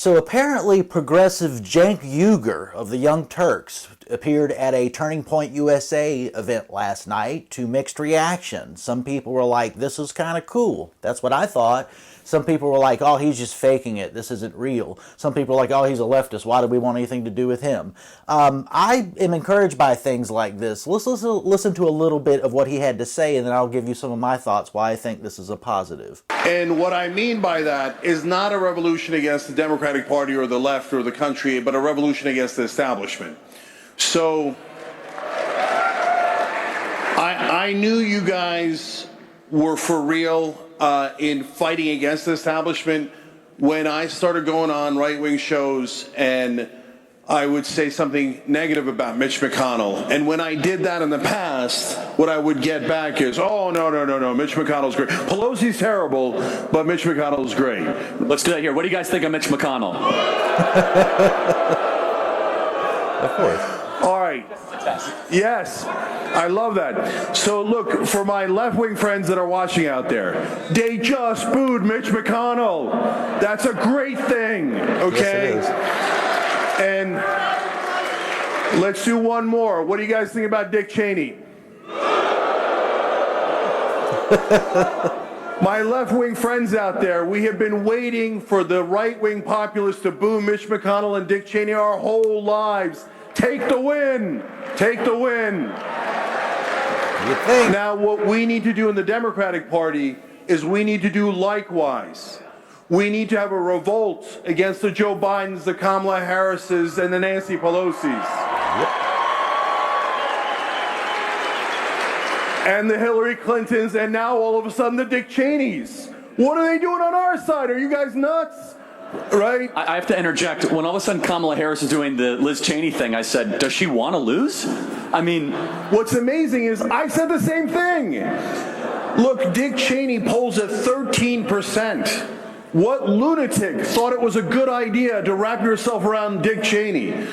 So apparently progressive Cenk Uygur of the Young Turks appeared at a Turning Point USA event last night to mixed reaction. Some people were like, this is kind of cool. That's what I thought. Some people were like, oh, he's just faking it. This isn't real. Some people are like, oh, he's a leftist. Why do we want anything to do with him? I am encouraged by things like this. Let's listen to a little bit of what he had to say, and then I'll give you some of my thoughts why I think this is a positive. And what I mean by that is not a revolution against the Democratic Party or the left or the country, but a revolution against the establishment. So I knew you guys were for real in fighting against the establishment when I started going on right-wing shows and I would say something negative about Mitch McConnell. And when I did that in the past, what I would get back is, oh, no, Mitch McConnell's great. Pelosi's terrible, but Mitch McConnell's great. Let's do that here. What do you guys think of Mitch McConnell? Of course. All right. Yes, I love that. So look, for my left-wing friends that are watching out there, they just booed Mitch McConnell. That's a great thing, okay? Yes, it is. And let's do one more. What do you guys think about Dick Cheney? My left-wing friends out there, we have been waiting for the right-wing populists to boo Mitch McConnell and Dick Cheney our whole lives. Take the win. Take the win. You think? Now, what we need to do in the Democratic Party is we need to do likewise. We need to have a revolt against the Joe Bidens, the Kamala Harrises, and the Nancy Pelosi's. Yep. And the Hillary Clintons, and now all of a sudden the Dick Cheneys. What are they doing on our side? Are you guys nuts? Right? I have to interject. When all of a sudden Kamala Harris is doing the Liz Cheney thing, I said, does she want to lose? I mean... What's amazing is I said the same thing. Look, Dick Cheney polls at 13%. What lunatic thought it was a good idea to wrap yourself around Dick Cheney?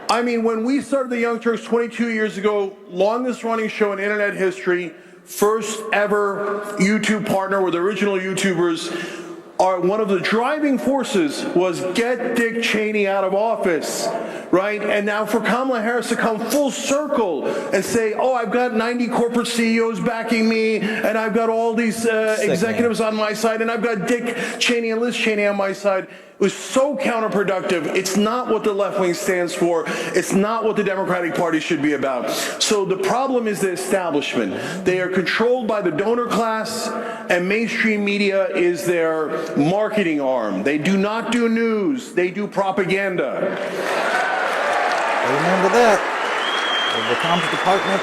I mean, when we started the Young Turks 22 years ago, longest running show in internet history, first ever YouTube partner with original YouTubers, one of the driving forces was get Dick Cheney out of office, right? And now for Kamala Harris to come full circle and say, oh, I've got 90 corporate CEOs backing me, and I've got all these executives on my side, and I've got Dick Cheney and Liz Cheney on my side. It was so counterproductive. It's not what the left wing stands for. It's not what the Democratic Party should be about. So the problem is the establishment. They are controlled by the donor class, and mainstream media is their marketing arm. They do not do news. They do propaganda. Remember that. The Commerce Department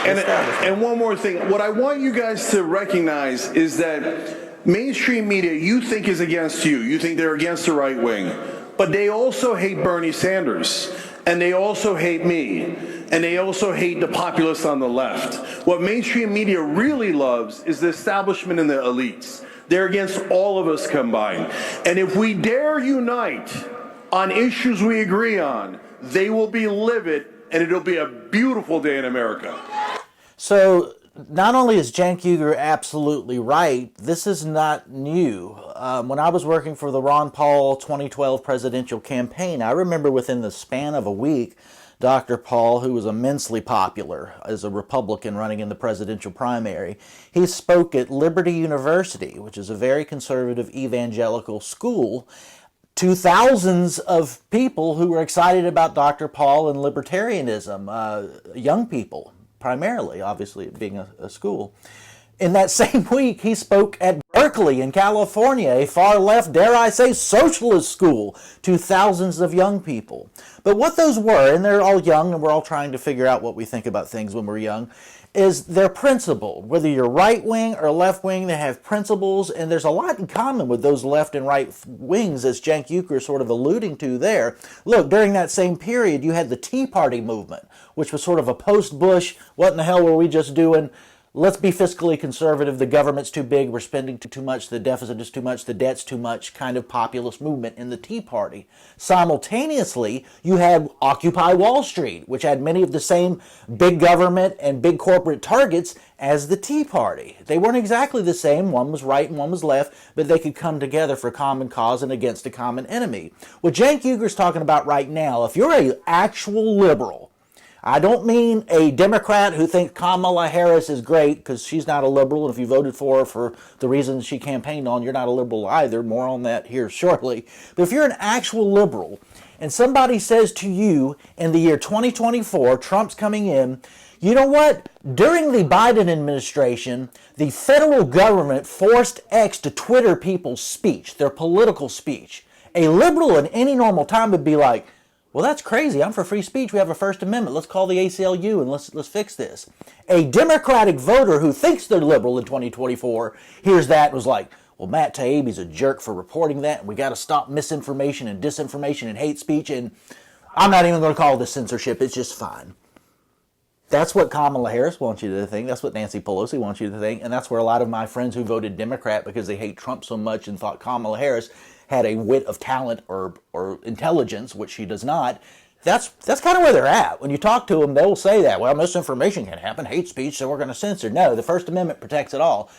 of And one more thing. What I want you guys to recognize is that mainstream media, you think, is against you. You think they're against the right wing. But they also hate Bernie Sanders. And they also hate me. And they also hate the populists on the left. What mainstream media really loves is the establishment and the elites. They're against all of us combined. And if we dare unite on issues we agree on, they will be livid, and it'll be a beautiful day in America. So not only is Cenk Uygur absolutely right, this is not new. When I was working for the Ron Paul 2012 presidential campaign, I remember within the span of a week, Dr. Paul, who was immensely popular as a Republican running in the presidential primary, he spoke at Liberty University, which is a very conservative evangelical school, to thousands of people who were excited about Dr. Paul and libertarianism, young people. Primarily, obviously, it being a school. In that same week, he spoke at Berkeley in California, a far-left, dare I say, socialist school, to thousands of young people. But what those were, and they're all young, and we're all trying to figure out what we think about things when we're young, is their principle. Whether you're right-wing or left-wing, they have principles, and there's a lot in common with those left and right wings, as Cenk Uygur is sort of alluding to there. Look, during that same period, you had the Tea Party movement, which was sort of a post-Bush, what in the hell were we just doing? let's be fiscally conservative, the government's too big, we're spending too much, the deficit is too much, the debt's too much kind of populist movement in the Tea Party. Simultaneously, you had Occupy Wall Street, which had many of the same big government and big corporate targets as the Tea Party. They weren't exactly the same, one was right and one was left, but they could come together for a common cause and against a common enemy. What Cenk Uygur's talking about right now, if you're an actual liberal, I don't mean a Democrat who thinks Kamala Harris is great because she's not a liberal, and if you voted for her for the reasons she campaigned on, you're not a liberal either. More on that here shortly. But if you're an actual liberal and somebody says to you in the year 2024, Trump's coming in, you know what? During the Biden administration, the federal government forced X to Twitter people's speech, their political speech. A liberal in any normal time would be like, well, that's crazy. I'm for free speech. We have a First Amendment. Let's call the ACLU and let's fix this. A Democratic voter who thinks they're liberal in 2024 hears that and was like, well, Matt Taibbi's a jerk for reporting that, and we got to stop misinformation and disinformation and hate speech, and I'm not even going to call this censorship. It's just fine. That's what Kamala Harris wants you to think. That's what Nancy Pelosi wants you to think. And that's where a lot of my friends who voted Democrat because they hate Trump so much and thought Kamala Harris had a wit of talent or intelligence, which she does not. That's kind of where they're at. When you talk to them, they'll say that, well, misinformation can happen, hate speech, so we're going to censor. No, the First Amendment protects it all.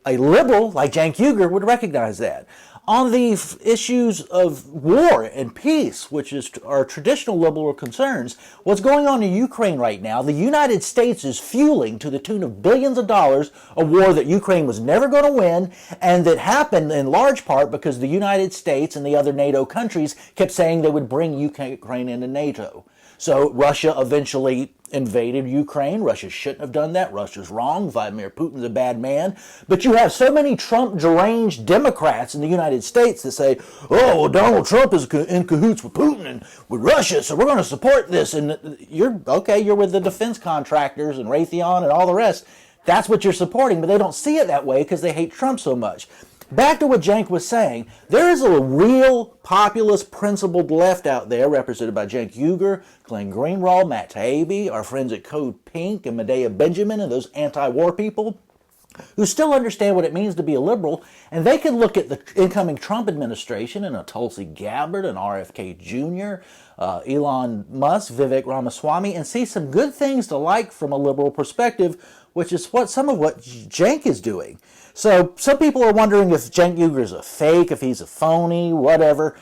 A liberal like Cenk Uygur would recognize that. On the issues of war and peace, which is our traditional liberal concerns, what's going on in Ukraine right now, the United States is fueling to the tune of billions of dollars a war that Ukraine was never going to win, and that happened in large part because the United States and the other NATO countries kept saying they would bring Ukraine into NATO. So Russia eventually invaded Ukraine. Russia shouldn't have done that. Russia's wrong. Vladimir Putin's a bad man. But you have so many Trump-deranged Democrats in the United States that say, oh, well, Donald Trump is in cahoots with Putin and with Russia, so we're going to support this. And you're with the defense contractors and Raytheon and all the rest. That's what you're supporting, but they don't see it that way because they hate Trump so much. Back to what Cenk was saying, there is a real populist principled left out there represented by Cenk Uygur, Glenn Greenwald, Matt Taibbi, our friends at Code Pink and Medea Benjamin and those anti-war people who still understand what it means to be a liberal, and they can look at the incoming Trump administration and a Tulsi Gabbard, an RFK Jr., Elon Musk, Vivek Ramaswamy, and see some good things to like from a liberal perspective, which is some of what Cenk is doing. So some people are wondering if Cenk Uygur is a fake, if he's a phony, whatever.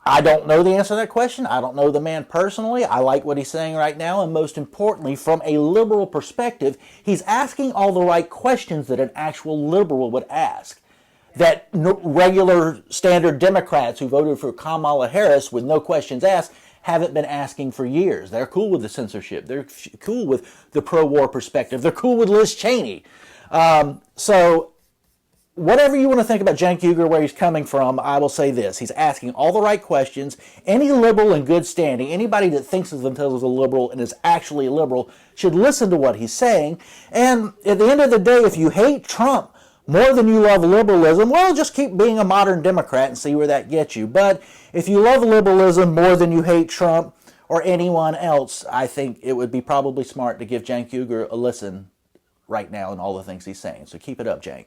I don't know the answer to that question. I don't know the man personally. I like what he's saying right now, and most importantly, from a liberal perspective, he's asking all the right questions that an actual liberal would ask. That regular standard Democrats who voted for Kamala Harris with no questions asked haven't been asking for years. They're cool with the censorship. They're cool with the pro-war perspective. They're cool with Liz Cheney. So whatever you want to think about Cenk Uygur, where he's coming from, I will say this. He's asking all the right questions. Any liberal in good standing, anybody that thinks of themselves as a liberal and is actually a liberal, should listen to what he's saying. And at the end of the day, if you hate Trump more than you love liberalism, well, just keep being a modern Democrat and see where that gets you. But if you love liberalism more than you hate Trump or anyone else, I think it would be probably smart to give Cenk Uygur a listen right now and all the things he's saying. So keep it up, Cenk.